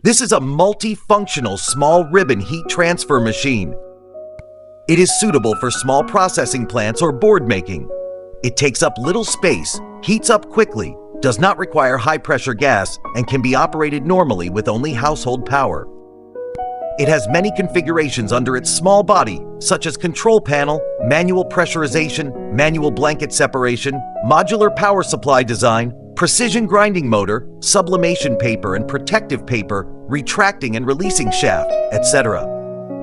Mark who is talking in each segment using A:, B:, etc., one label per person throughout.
A: This is a multifunctional small ribbon heat transfer machine. It is suitable for small processing plants or board making. It takes up little space, heats up quickly, does not require high-pressure gas, and can be operated normally with only household power. It has many configurations under its small body, such as control panel, manual pressurization, manual blanket separation, modular power supply design, precision grinding motor, sublimation paper and protective paper, retracting and releasing shaft, etc.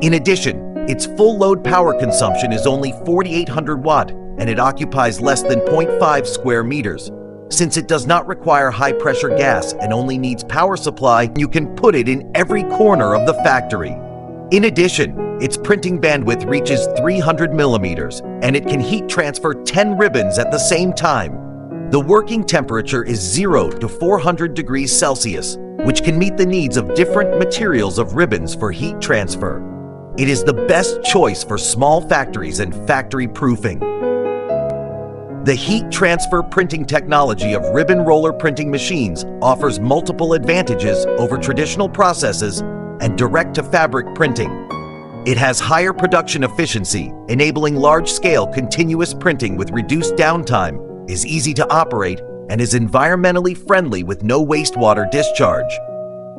A: In addition, its full load power consumption is only 4,800 watt and it occupies less than 0.5 square meters. Since it does not require high-pressure gas and only needs power supply, you can put it in every corner of the factory. In addition, its printing bandwidth reaches 300 millimeters, and it can heat transfer 10 ribbons at the same time. The working temperature is 0 to 400 degrees Celsius, which can meet the needs of different materials of ribbons for heat transfer. It is the best choice for small factories and factory proofing. The heat transfer printing technology of ribbon roller printing machines offers multiple advantages over traditional processes and direct-to-fabric printing. It has higher production efficiency, enabling large-scale continuous printing with reduced downtime, is easy to operate, and is environmentally friendly with no wastewater discharge.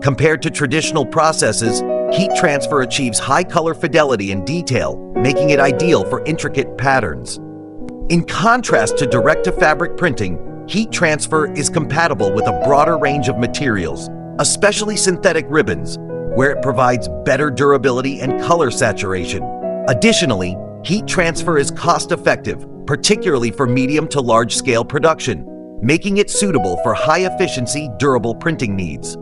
A: Compared to traditional processes, heat transfer achieves high color fidelity and detail, making it ideal for intricate patterns. In contrast to direct-to-fabric printing, heat transfer is compatible with a broader range of materials, especially synthetic ribbons, where it provides better durability and color saturation. Additionally, heat transfer is cost-effective, particularly for medium to large-scale production, making it suitable for high-efficiency, durable printing needs.